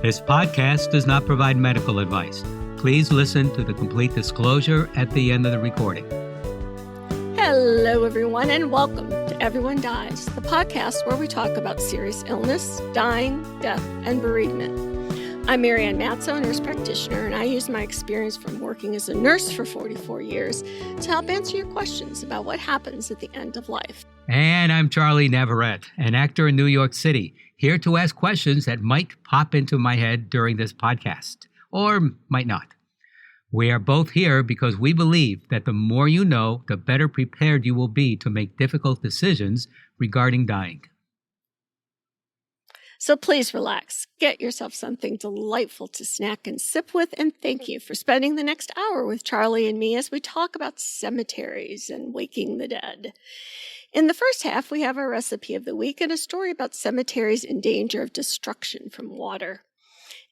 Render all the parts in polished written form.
This podcast does not provide medical advice. Please listen to the complete disclosure at the end of the recording. Hello, everyone, and welcome to Everyone Dies, the podcast where we talk about serious illness, dying, death, and bereavement. I'm Marianne Matzo, nurse practitioner, and I use my experience from working as a nurse for 44 years to help answer your questions about what happens at the end of life. And I'm Charlie Navarrete, an actor in New York City, here to ask questions that might pop into my head during this podcast, or might not. We are both here because we believe that the more you know, the better prepared you will be to make difficult decisions regarding dying. So please relax, get yourself something delightful to snack and sip with, and thank you for spending the next hour with Charlie and me as we talk about cemeteries and waking the dead. In the first half, we have our recipe of the week and a story about cemeteries in danger of destruction from water.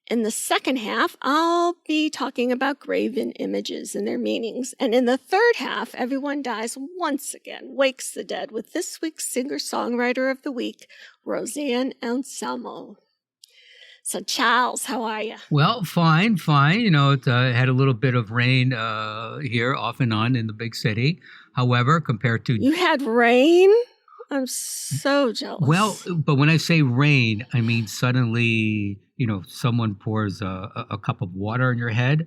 In the second half, I'll be talking about graven images and their meanings. And in the third half, Everyone Dies once again wakes the dead with this week's singer-songwriter of the week, Roseanne Anselmo. So, Charles, how are you? Well, fine. You know, it had a little bit of rain here off and on in the big city. However, compared to... You had rain? I'm so jealous. Well, but when I say rain, I mean suddenly... You know, someone pours a cup of water on your head,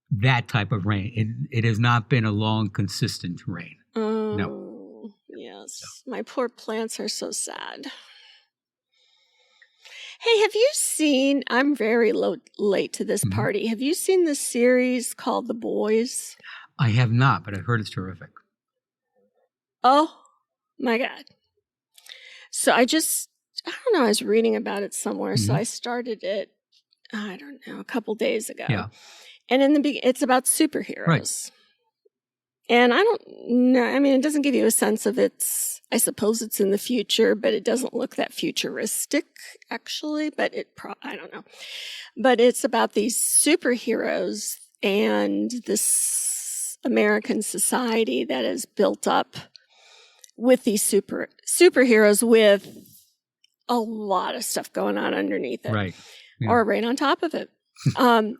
that type of rain. It has not been a long, consistent rain. Oh, no. Yes. No. My poor plants are so sad. Hey, have you seen, I'm very late to this party. Have you seen the series called The Boys? I have not, but I've heard it's terrific. Oh, my God. So I don't know, I was reading about it somewhere, so I started it, I don't know, a couple days ago. Yeah. And it's about superheroes. Right. And I don't know, I mean, it doesn't give you a sense of I suppose it's in the future, but it doesn't look that futuristic, actually, but I don't know. But it's about these superheroes and this American society that is built up with these superheroes with a lot of stuff going on underneath it. Right. Yeah. Or right on top of it. And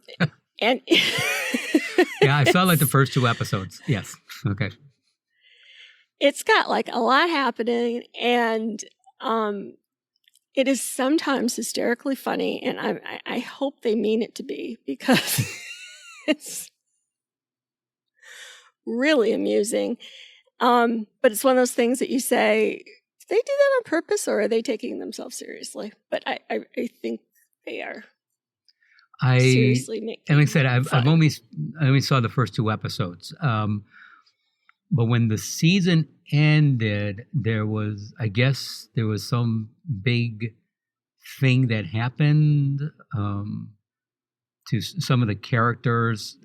yeah, I saw like the first two episodes. Yes. Okay. It's got like a lot happening, and it is sometimes hysterically funny, and I hope they mean it to be, because it's really amusing. But it's one of those things that you say, they do that on purpose, or are they taking themselves seriously? But I think they are seriously making. And like I said, I only saw the first two episodes. But when the season ended, there was some big thing that happened to some of the characters.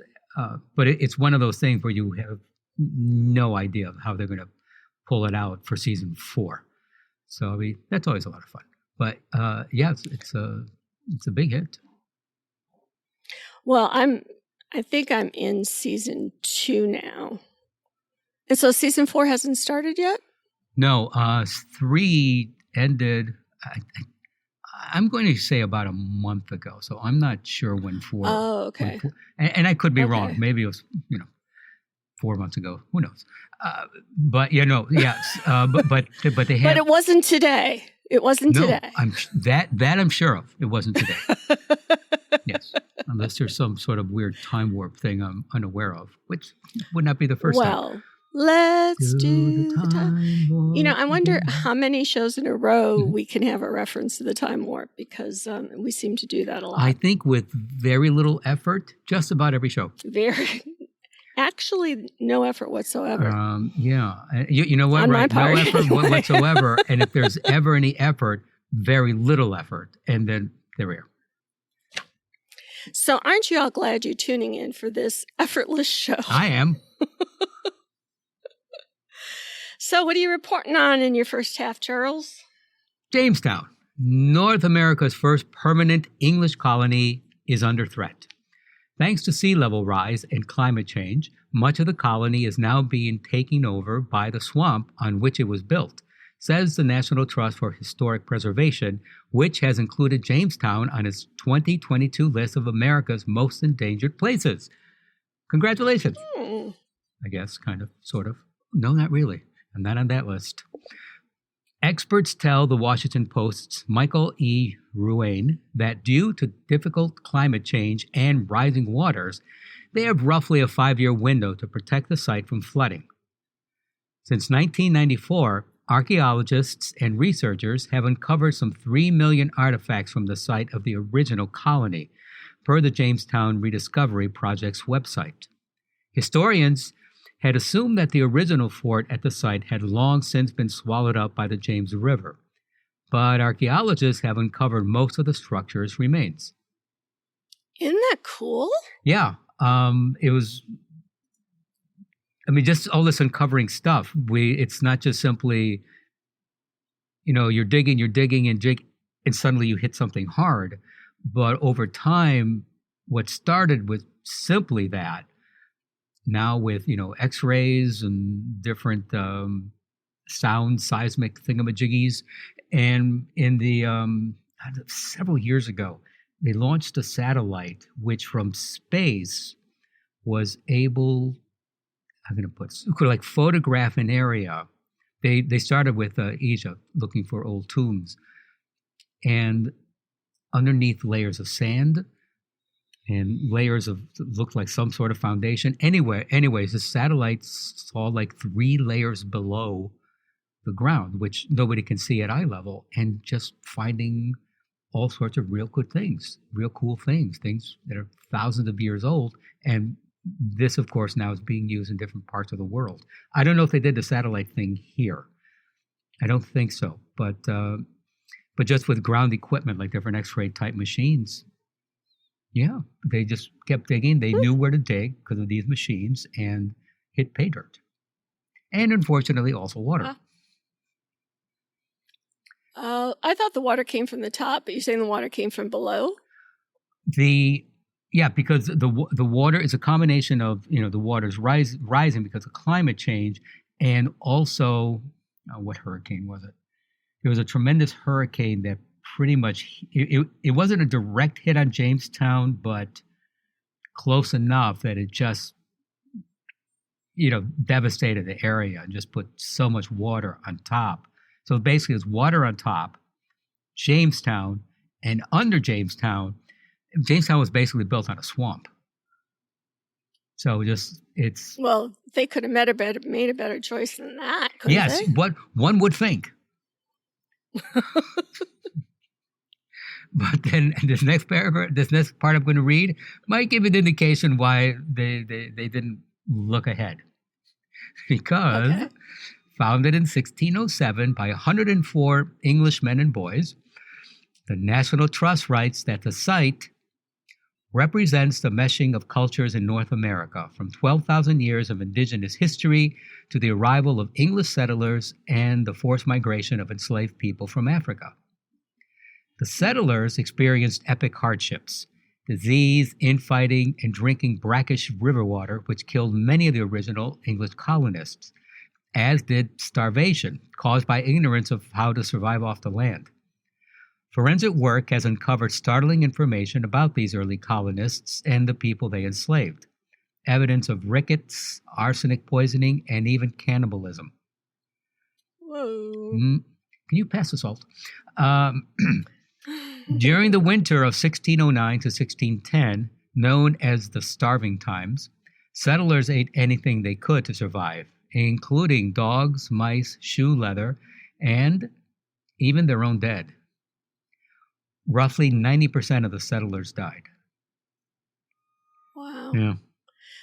But it's one of those things where you have no idea of how they're going to pull it out for season 4. So I mean, that's always a lot of fun. But yeah, it's a big hit. Well, I think I'm in season 2 now, and so season 4 hasn't started yet. No, 3 ended. I'm going to say about a month ago. So I'm not sure when 4. Oh, okay. And I could be wrong. Maybe it was 4 months ago. Who knows? But yes. But they had. But it wasn't today. It wasn't today. I'm sure of. It wasn't today. Yes, unless there's some sort of weird time warp thing I'm unaware of, which would not be the first time. Well, let's do the time warp. You know, I wonder how many shows in a row we can have a reference to the time warp, because we seem to do that a lot. I think with very little effort, just about every show. Actually, no effort whatsoever. Yeah. You know what? On right. My part. No effort whatsoever. And if there's ever any effort, very little effort. And then they're rare. So aren't you all glad you're tuning in for this effortless show? I am. So what are you reporting on in your first half, Charles? Jamestown, North America's first permanent English colony, is under threat. Thanks to sea level rise and climate change, much of the colony is now being taken over by the swamp on which it was built. says the National Trust for Historic Preservation, which has included Jamestown on its 2022 list of America's most endangered places. Congratulations. I guess, kind of, sort of. No, not really. I'm not on that list. Experts tell the Washington Post's Michael E. Ruane that due to difficult climate change and rising waters, they have roughly a 5-year window to protect the site from flooding. Since 1994, archaeologists and researchers have uncovered some 3 million artifacts from the site of the original colony, per the Jamestown Rediscovery Project's website. Historians had assumed that the original fort at the site had long since been swallowed up by the James River, but archaeologists have uncovered most of the structure's remains. Isn't that cool? Yeah, it was. I mean, just all this uncovering stuff. It's not just simply, you're digging, and suddenly you hit something hard. But over time, what started with simply that, now with, X-rays and different sound seismic thingamajiggies. And in the several years ago, they launched a satellite which from space was able, could photograph an area. They started with Egypt, looking for old tombs. And underneath layers of sand, and layers of looked like some sort of foundation. Anyways, the satellite saw 3 layers below the ground, which nobody can see at eye level, and just finding all sorts of real cool things that are thousands of years old. And this, of course, now is being used in different parts of the world. I don't know if they did the satellite thing here. I don't think so, but just with ground equipment, like different X-ray type machines. Yeah, they just kept digging. They knew where to dig because of these machines and hit pay dirt. And unfortunately, also water. I thought the water came from the top, but you're saying the water came from below? Because the water is a combination of, the water's rising because of climate change, and also, what hurricane was it? There was a tremendous hurricane that pretty much, it wasn't a direct hit on Jamestown, but close enough that it just, devastated the area and just put so much water on top. So basically it's water on top, Jamestown, and under Jamestown was basically built on a swamp. So it's... Well, they could have made a better choice than that, couldn't yes, they? what one would think. But then this next paragraph, this next part I'm going to read, might give an indication why they didn't look ahead. Because founded in 1607 by 104 English men and boys, the National Trust writes that the site represents the meshing of cultures in North America, from 12,000 years of indigenous history to the arrival of English settlers and the forced migration of enslaved people from Africa. The settlers experienced epic hardships, disease, infighting, and drinking brackish river water, which killed many of the original English colonists, as did starvation caused by ignorance of how to survive off the land. Forensic work has uncovered startling information about these early colonists and the people they enslaved. Evidence of rickets, arsenic poisoning, and even cannibalism. Whoa. Can you pass the salt? During the winter of 1609 to 1610, known as the Starving Times, settlers ate anything they could to survive, including dogs, mice, shoe leather, and even their own dead. Roughly 90% of the settlers died. Wow. Yeah.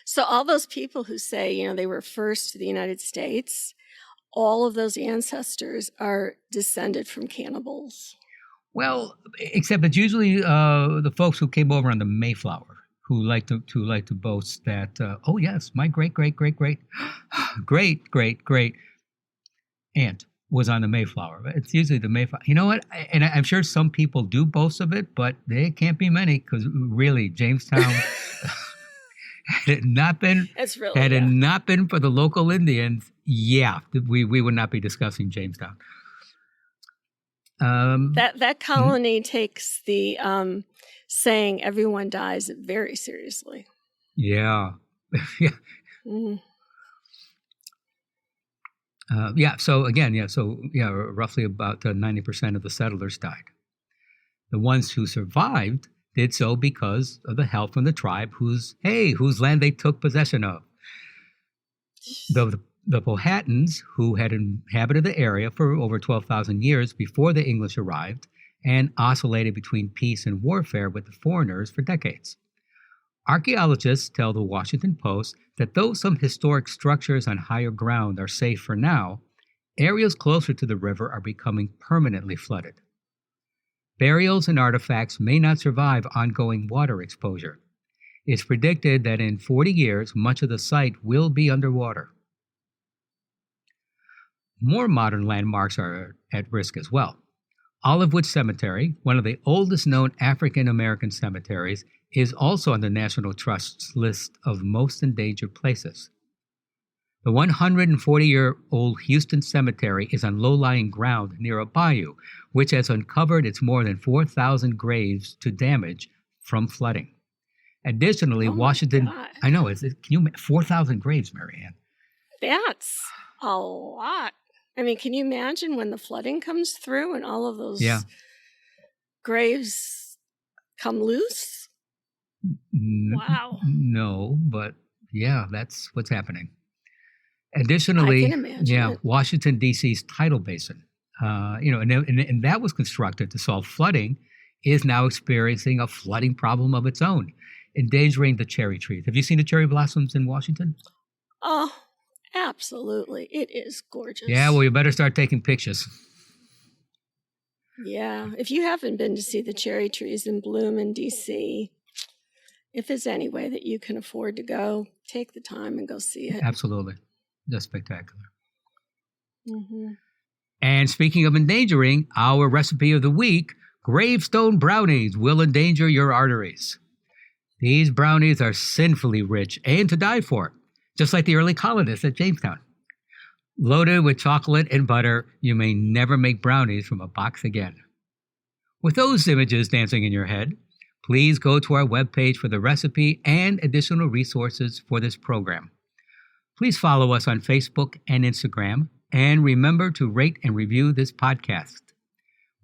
So all those people who say, they were first to the United States, all of those ancestors are descended from cannibals. Well, except it's usually the folks who came over on the Mayflower who like to boast that, oh yes, my great aunt was on the Mayflower. It's usually the Mayflower. You know what? And I'm sure some people do boast of it, but there can't be many, because really, Jamestown, had it not been for the local Indians, we would not be discussing Jamestown. That colony takes the saying "everyone dies" very seriously. Yeah. Mm. Roughly about 90% of the settlers died. The ones who survived did so because of the help from the tribe whose land they took possession of. The Powhatans, who had inhabited the area for over 12,000 years before the English arrived and oscillated between peace and warfare with the foreigners for decades. Archaeologists tell the Washington Post that though some historic structures on higher ground are safe for now, areas closer to the river are becoming permanently flooded. Burials and artifacts may not survive ongoing water exposure. It's predicted that in 40 years, much of the site will be underwater. More modern landmarks are at risk as well. Olivewood Cemetery, one of the oldest known African American cemeteries, is also on the National Trust's list of most endangered places. The 140-year-old Houston Cemetery is on low-lying ground near a bayou, which has uncovered its more than 4,000 graves to damage from flooding. Additionally, Washington... God. I know, can you 4,000 graves, Marianne? That's a lot. I mean, can you imagine when the flooding comes through and all of those graves come loose? Wow. No, but yeah, that's what's happening. Additionally, I can imagine Washington, D.C.'s tidal basin, and that was constructed to solve flooding, is now experiencing a flooding problem of its own, endangering the cherry trees. Have you seen the cherry blossoms in Washington? Oh, absolutely. It is gorgeous. Yeah, well, you better start taking pictures. Yeah, if you haven't been to see the cherry trees in bloom in D.C., if there's any way that you can afford to go, take the time and go see it. Absolutely. That's spectacular. Mm-hmm. And speaking of endangering, our recipe of the week, Gravestone brownies will endanger your arteries. These brownies are sinfully rich and to die for, just like the early colonists at Jamestown. Loaded with chocolate and butter, you may never make brownies from a box again. With those images dancing in your head, please go to our webpage for the recipe and additional resources for this program. Please follow us on Facebook and Instagram, and remember to rate and review this podcast.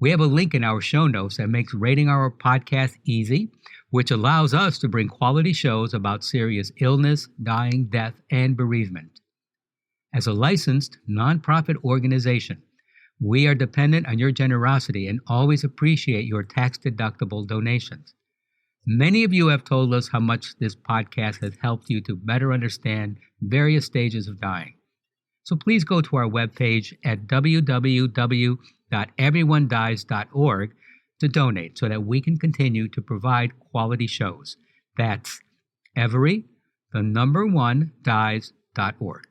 We have a link in our show notes that makes rating our podcast easy, which allows us to bring quality shows about serious illness, dying, death, and bereavement. As a licensed nonprofit organization, we are dependent on your generosity and always appreciate your tax-deductible donations. Many of you have told us how much this podcast has helped you to better understand various stages of dying. So please go to our webpage at www.everyonedies.org to donate so that we can continue to provide quality shows. That's dies.org.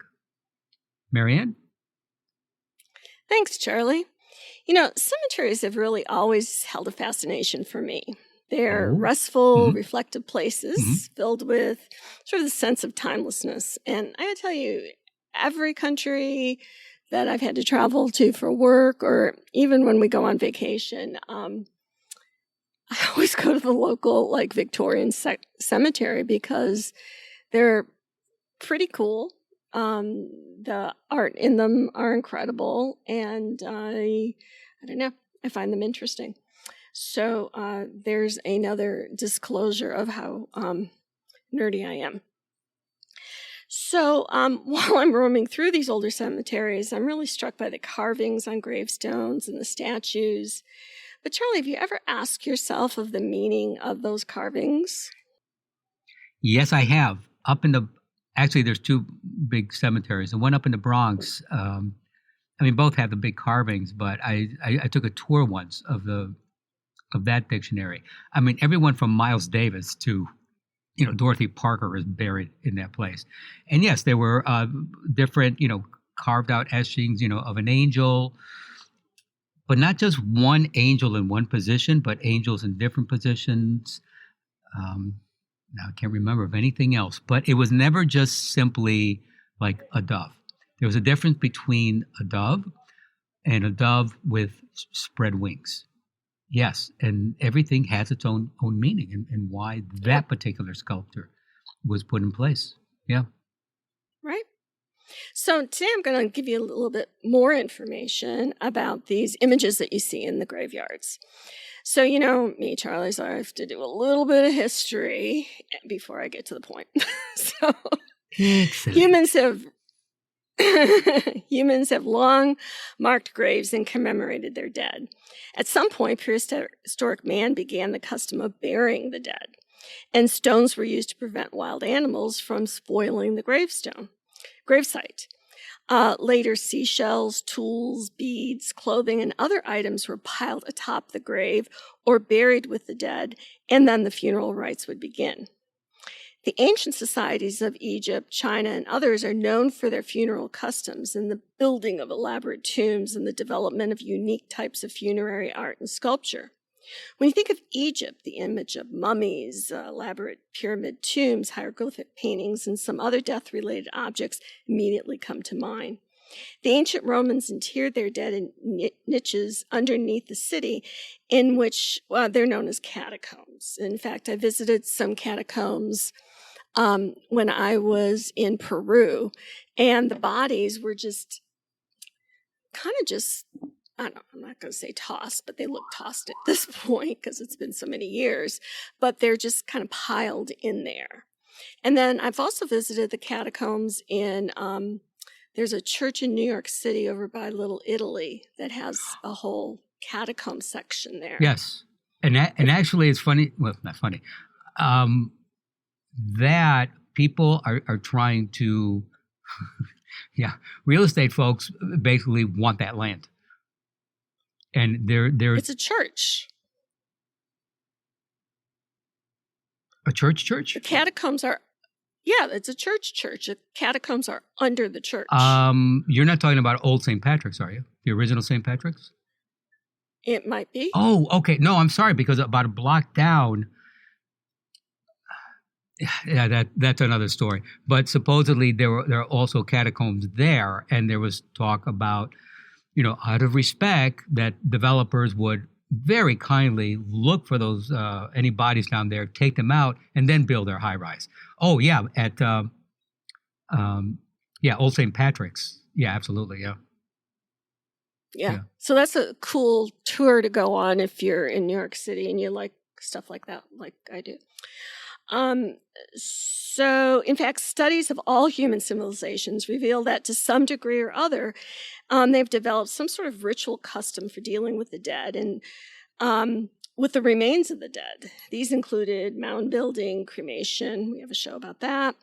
Marianne? Thanks, Charlie. Cemeteries have really always held a fascination for me. They're restful, reflective places filled with sort of the sense of timelessness. And I gotta tell you, every country that I've had to travel to for work, or even when we go on vacation, I always go to the local, Victorian cemetery because they're pretty cool. The art in them are incredible, and I don't know, I find them interesting. So there's another disclosure of how nerdy I am. So while I'm roaming through these older cemeteries, I'm really struck by the carvings on gravestones and the statues. But Charlie, have you ever asked yourself of the meaning of those carvings? Yes, I have. Actually, there's two big cemeteries. The one up in the Bronx, both have the big carvings, but I took a tour once of that dictionary. Everyone from Miles Davis to, Dorothy Parker is buried in that place. And yes, there were different, carved out etchings, of an angel, but not just one angel in one position, but angels in different positions. Now I can't remember of anything else, but it was never just simply like a dove. There was a difference between a dove and a dove with spread wings. Yes, and everything has its own meaning and why that particular sculpture was put in place. Yeah. Right. So today I'm going to give you a little bit more information about these images that you see in the graveyards. So, you know me, Charlie, so I have to do a little bit of history before I get to the point. So Excellent. humans have long marked graves and commemorated their dead. At some point, prehistoric man began the custom of burying the dead, and stones were used to prevent wild animals from spoiling the gravesite. Later, seashells, tools, beads, clothing, and other items were piled atop the grave or buried with the dead, and then the funeral rites would begin. The ancient societies of Egypt, China, and others are known for their funeral customs and the building of elaborate tombs and the development of unique types of funerary art and sculpture. When you think of Egypt, the image of mummies, elaborate pyramid tombs, hieroglyphic paintings, and some other death-related objects immediately come to mind. The ancient Romans interred their dead in niches underneath the city, in which they're known as catacombs. In fact, I visited some catacombs when I was in Peru, and the bodies were just kind of just, I don't know, I'm not going to say tossed, but they look tossed at this point because it's been so many years, but they're just kind of piled in there. And then I've also visited the catacombs in, there's a church in New York City over by Little Italy that has a whole catacomb section there. Yes. And actually it's funny, well, not funny, that people are trying to, real estate folks basically want that land. And it's a church. A church? The catacombs are, it's a church. The catacombs are under the church. You're not talking about old St. Patrick's, are you? The original St. Patrick's? It might be. Oh, okay. No, I'm sorry, because about a block down, that's another story. But supposedly there are also catacombs there, and there was talk about, out of respect, that developers would very kindly look for those any bodies down there, take them out, and then build their high rise. Oh yeah, at Old St. Patrick's. Yeah, absolutely. Yeah. So that's a cool tour to go on if you're in New York City and you like stuff like that, like I do. So, in fact, studies of all human civilizations reveal that to some degree or other, they've developed some sort of ritual custom for dealing with the dead and with the remains of the dead. These included mound building, cremation, we have a show about that,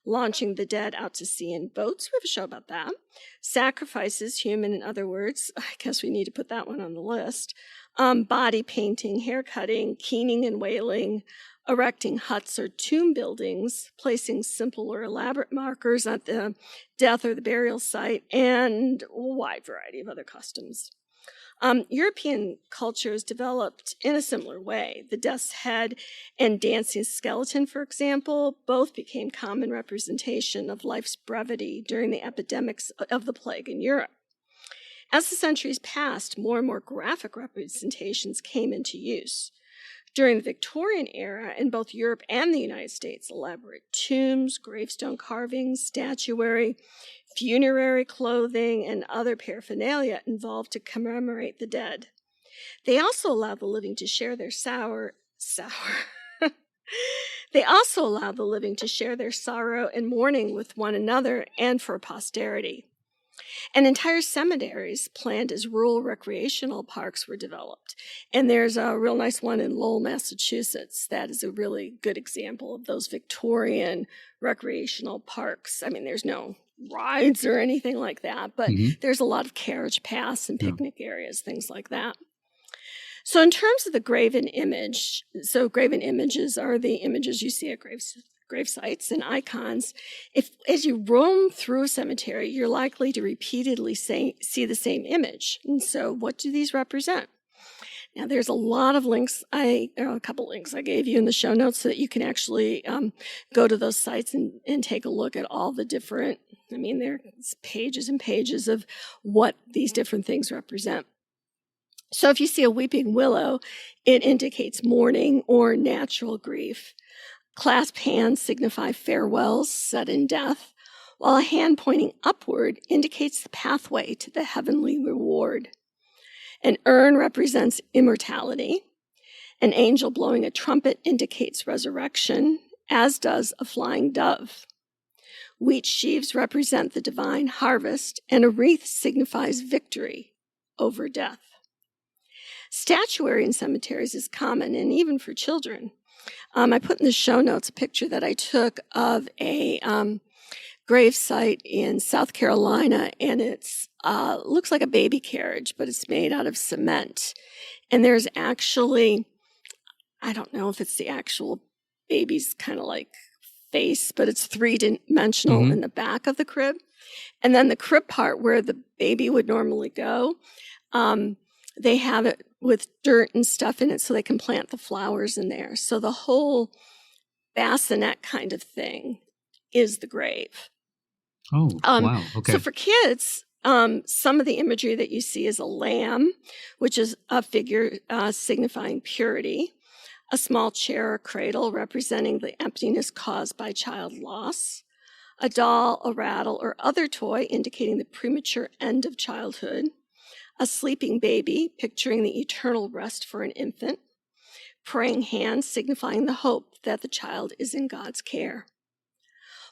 launching the dead out to sea in boats, we have a show about that, sacrifices, human in other words, I guess we need to put that one on the list, body painting, hair cutting, keening and wailing, erecting huts or tomb buildings, placing simple or elaborate markers at the death or the burial site, and a wide variety of other customs. European cultures developed in a similar way. The death's head and dancing skeleton, for example, both became common representation of life's brevity during the epidemics of the plague in Europe. As the centuries passed, more and more graphic representations came into use. During the Victorian-era, in both Europe and the United States, elaborate tombs, gravestone carvings, statuary, funerary clothing, and other paraphernalia involved to commemorate the dead. They also allowed the living to share their They also allowed the living to share their sorrow and mourning with one another and for posterity. And entire cemeteries planned as rural recreational parks were developed. And there's a real nice one in Lowell, Massachusetts. That is a really good example of those Victorian recreational parks. I mean, there's no rides or anything like that, but there's a lot of carriage paths and picnic areas, things like that. So in terms of the graven image, graven images are the images you see at grave sites and icons. As you roam through a cemetery, you're likely to repeatedly see the same image. And so what do these represent? Now, there's a lot of links, a couple links I gave you in the show notes so that you can actually go to those sites and take a look at all the different I mean, there's pages and pages of what these different things represent. So if you see a weeping willow, it indicates mourning or natural grief. Clasped hands signify farewells, sudden death, while a hand pointing upward indicates the pathway to the heavenly reward. An urn represents immortality. An angel blowing a trumpet indicates resurrection, as does a flying dove. Wheat sheaves represent the divine harvest, and a wreath signifies victory over death. Statuary in cemeteries is common, and even for children. I put in the show notes a picture that I took of a grave site in South Carolina, and it's looks like a baby carriage, but it's made out of cement. And there's actually, I don't know if it's the actual baby's kind of like face, but it's three-dimensional in the back of the crib. And then the crib part where the baby would normally go, they have it with dirt and stuff in it so they can plant the flowers in there. So the whole bassinet kind of thing is the grave. Oh, wow. Okay. So for kids, some of the imagery that you see is a lamb, which is a figure signifying purity, a small chair or cradle representing the emptiness caused by child loss, a doll, a rattle, or other toy indicating the premature end of childhood, a sleeping baby picturing the eternal rest for an infant, praying hands signifying the hope that the child is in God's care.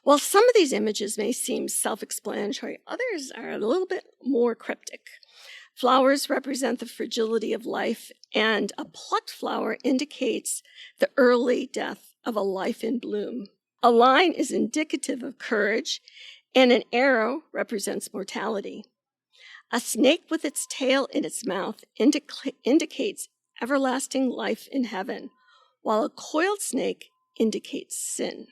While some of these images may seem self-explanatory, others are a little bit more cryptic. Flowers represent the fragility of life, and a plucked flower indicates the early death of a life in bloom. A line is indicative of courage, and an arrow represents mortality. A snake with its tail in its mouth indicates everlasting life in heaven, while a coiled snake indicates sin.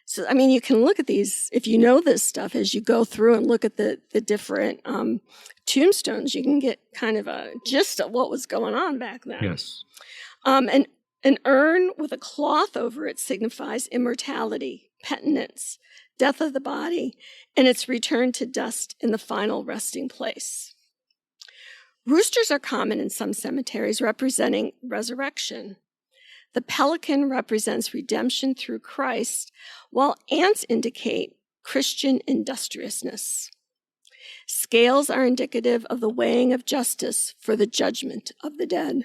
So, I mean, you can look at these, if you know this stuff, as you go through and look at the different tombstones, you can get kind of a gist of what was going on back then. Yes. An urn with a cloth over it signifies immortality, penitence, death of the body, and its return to dust in the final resting place. Roosters are common in some cemeteries, representing resurrection. The pelican represents redemption through Christ, while ants indicate Christian industriousness. Scales are indicative of the weighing of justice for the judgment of the dead.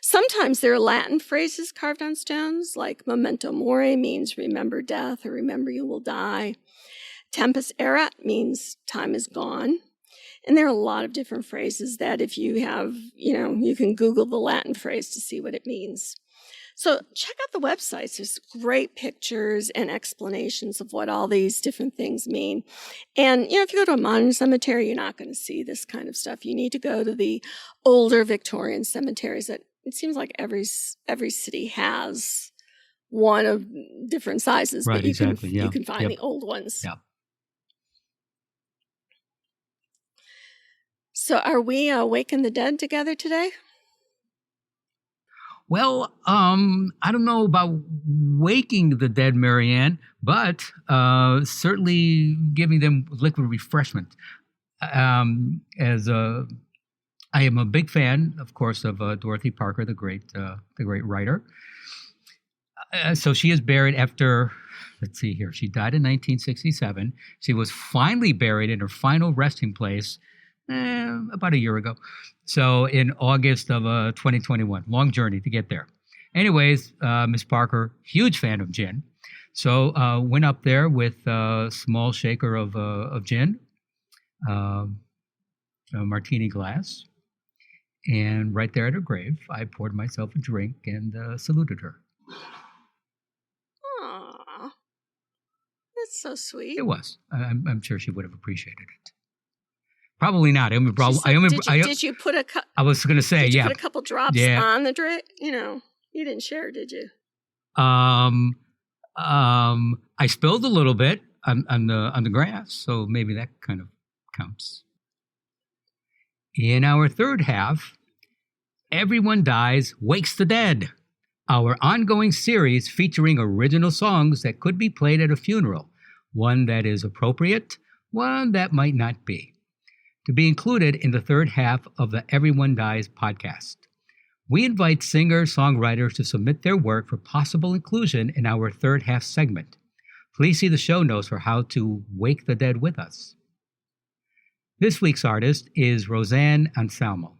Sometimes there are Latin phrases carved on stones, like memento mori means remember death or remember you will die. Tempus erat means time is gone. And there are a lot of different phrases that if you have, you can Google the Latin phrase to see what it means. So check out the websites. There's great pictures and explanations of what all these different things mean. And, if you go to a modern cemetery, you're not going to see this kind of stuff. You need to go to the older Victorian cemeteries that it seems like every city has one of different sizes. Right, but you exactly. you can find the old ones. Yeah. So are we waking the dead together today? Well, I don't know about waking the dead, Marianne, but certainly giving them liquid refreshment. I am a big fan, of course, of Dorothy Parker, the great writer. So she is buried after, let's see here, she died in 1967. She was finally buried in her final resting place about a year ago. So in August of 2021, long journey to get there. Anyways, Miss Parker, huge fan of gin. So went up there with a small shaker of gin, a martini glass. And right there at her grave, I poured myself a drink and saluted her. Aww. That's so sweet. It was. I'm sure she would have appreciated it. Probably not. Did you put a I was going to say, put a couple drops on the drink? You didn't share, did you? I spilled a little bit on the grass, so maybe that kind of counts. In our third half, Everyone Dies, Wakes the Dead, our ongoing series featuring original songs that could be played at a funeral. one that is appropriate, one that might not be, to be included in the third half of the Everyone Dies podcast. We invite singer-songwriters to submit their work for possible inclusion in our third half segment. Please see the show notes for how to wake the dead with us. This week's artist is Roseanne Anselmo.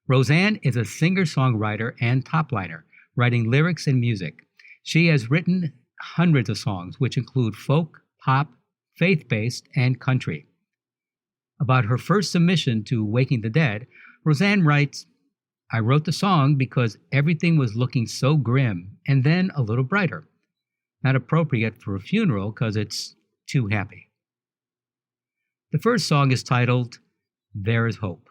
Roseanne is a singer-songwriter and topliner, writing lyrics and music. She has written hundreds of songs, which include folk, pop, faith-based, and country. About her first submission to Waking the Dead, Roseanne writes, "I wrote the song because everything was looking so grim and then a little brighter. Not appropriate for a funeral because it's too happy." The first song is titled, "There is Hope."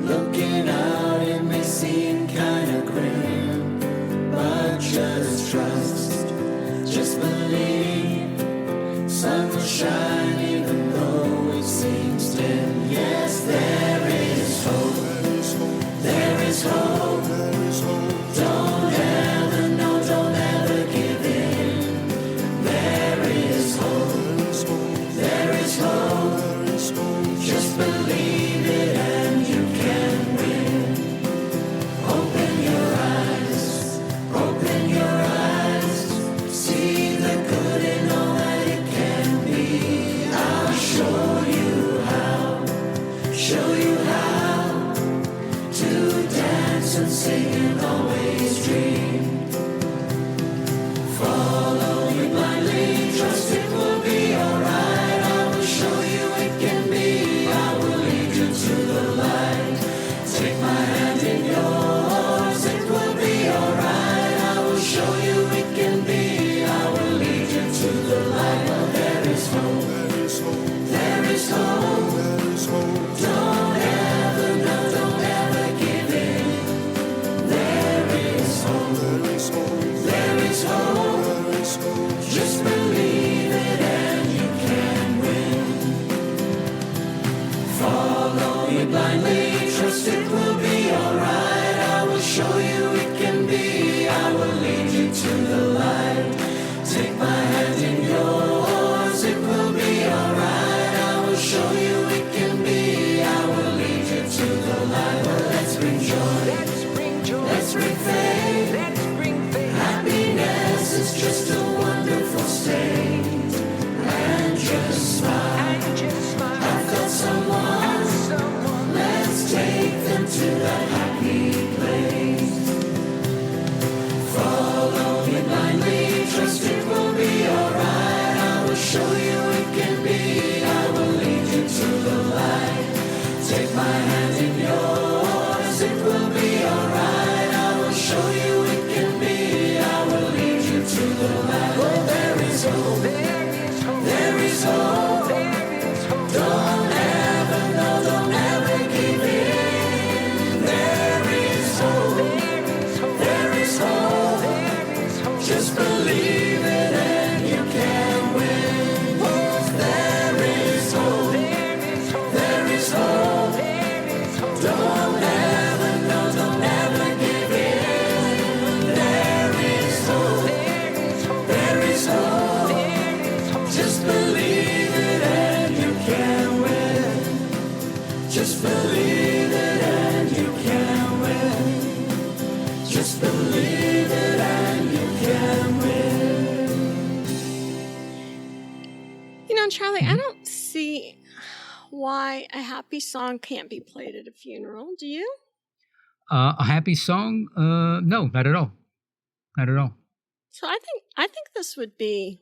Looking out, it may seem kind of grim, but just trust, just believe, sun will shine even though it seems dim. Yes, there is hope, there is hope, don't ever, no, don't ever give in. There is hope, there is hope, just believe it and you can win. Open your eyes, see the good in all that it can be. I'll show you how to dance and sing and always dream. Follow me blindly, trust it will be alright. I will show you it can be, I will lead you to the light. Take my hand in yours, it will be alright. I will show you it can be, I will lead you to the light. Well, there is hope, there is hope, don't ever, no, don't ever give in. There is hope, there is hope, just believe it and you can win. Follow me blindly, trust it will be alright. I will show you it can be, I will lead you to the light. Take my hand in yours, it will be alright. I will show you it can be, I will lead you to the light. Well, let's bring joy, let's bring faith, happiness is just a wonderful state. And just smile, I've got someone, let's take them to that happy place. Follow me blindly, trust it will be alright. I will show you it can be, I will lead you to the light. Take my hand in yours, it will be alright. I will show you it can be, I will lead you to the light. Oh, there is hope, there is hope, don't ever, no, don't ever give in. There is hope, there is hope, just believe it and you can win. Oh, there is hope, there is hope, don't ever, no, don't ever give in. There is hope, there is hope, just believe it and you can win. Just believe it and you can win. Just believe it and you can win. You know, Charlie, I don't see why a happy song can't be played at a funeral. Do you? A happy song? No, not at all. Not at all. So I think this would be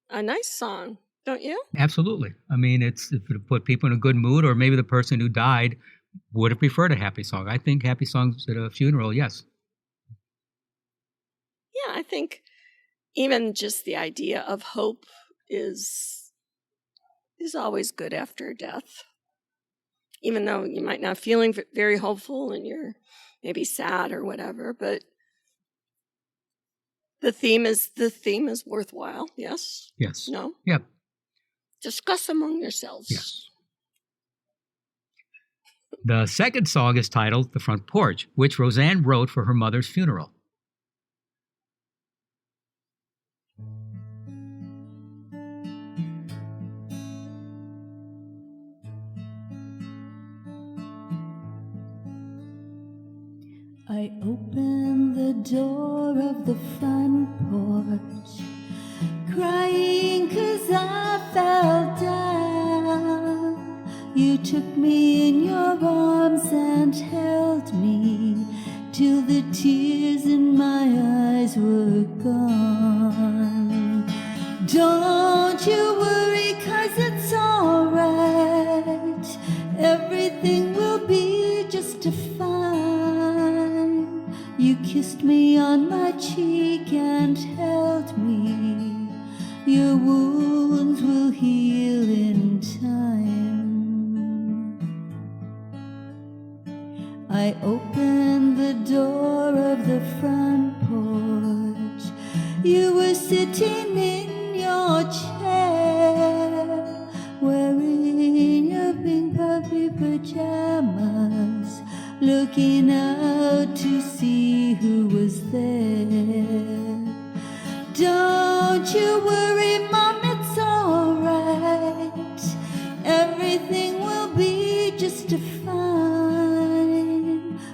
a nice song, don't you? Absolutely. I mean, it's if it put people in a good mood, or maybe the person who died would have preferred a happy song. I think happy songs at a funeral, yes. Yeah, I think even just the idea of hope is always good after death. Even though you might not feeling very hopeful and you're maybe sad or whatever, but the theme is worthwhile. Yes? Yes. No? Yep. Discuss among yourselves. Yes. The second song is titled The Front Porch, which Roseanne wrote for her mother's funeral. I opened the door of the front porch, crying 'cause I fell down. You took me in your arms and held me till the tears in my eyes were gone. Don't you worry, 'cause it's alright. Everything will be just fine. You kissed me on my cheek and held me. Your wounds will heal in time. I opened the door of the front porch. You were sitting in your chair, wearing your pink puppy pajamas, looking out to see who was there. Don't you worry, Mom, it's alright. Everything will be just fine.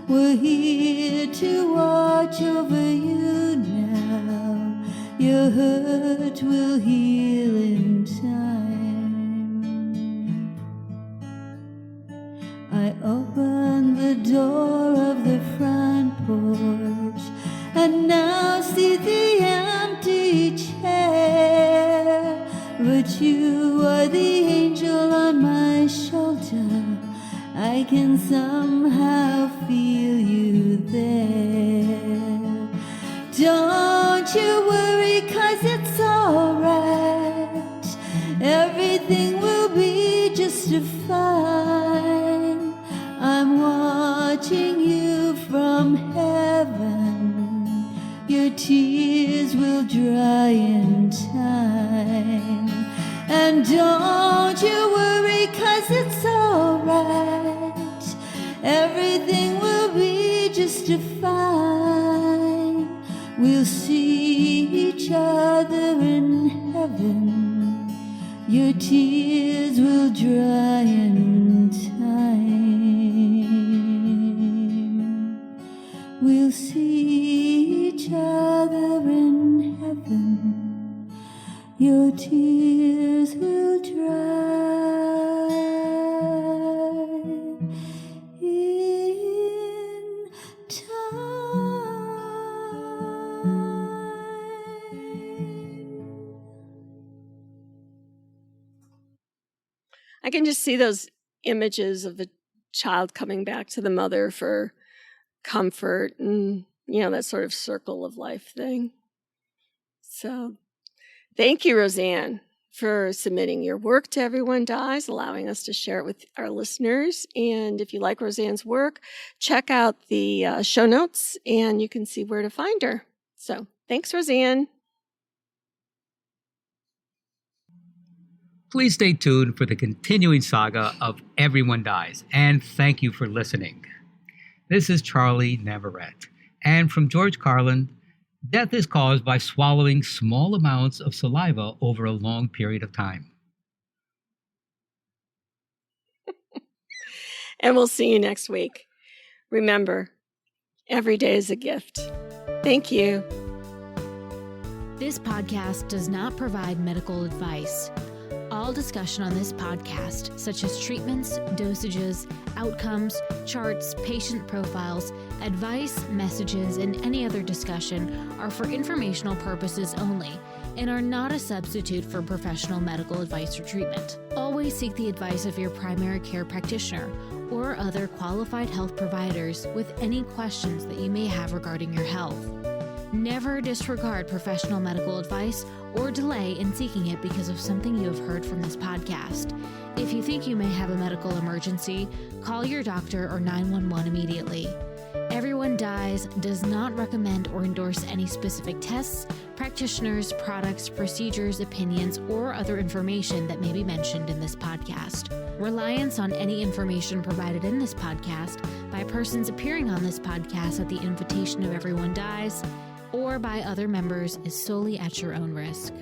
We're here to watch over you now. Your hurt will heal in time. I opened the door of the front porch and now see the empty chair. But you are the angel on my shoulder. I can somehow feel you there. Don't you worry, 'cause it's alright. Everything will be just fine. I'm watching you from heaven. Your tears will dry in time. And don't you worry, 'cause it's alright. Everything will be just fine. We'll see each other in heaven. Your tears will dry in time. We'll see each other in heaven. Your tears will dry in time. I can just see those images of the child coming back to the mother for comfort and, that sort of circle of life thing. So thank you, Roseanne, for submitting your work to Everyone Dies, allowing us to share it with our listeners. And if you like Roseanne's work, check out the show notes and you can see where to find her. So thanks, Roseanne. Please stay tuned for the continuing saga of Everyone Dies, and thank you for listening. This is Charlie Navarrete, and from George Carlin, death is caused by swallowing small amounts of saliva over a long period of time. And we'll see you next week. Remember, every day is a gift. Thank you. This podcast does not provide medical advice. All discussion on this podcast, such as treatments, dosages, outcomes, charts, patient profiles, advice, messages, and any other discussion are for informational purposes only and are not a substitute for professional medical advice or treatment. Always seek the advice of your primary care practitioner or other qualified health providers with any questions that you may have regarding your health. Never disregard professional medical advice or delay in seeking it because of something you have heard from this podcast. If you think you may have a medical emergency, call your doctor or 911 immediately. Everyone Dies does not recommend or endorse any specific tests, practitioners, products, procedures, opinions, or other information that may be mentioned in this podcast. Reliance on any information provided in this podcast by persons appearing on this podcast at the invitation of Everyone Dies or by other members is solely at your own risk.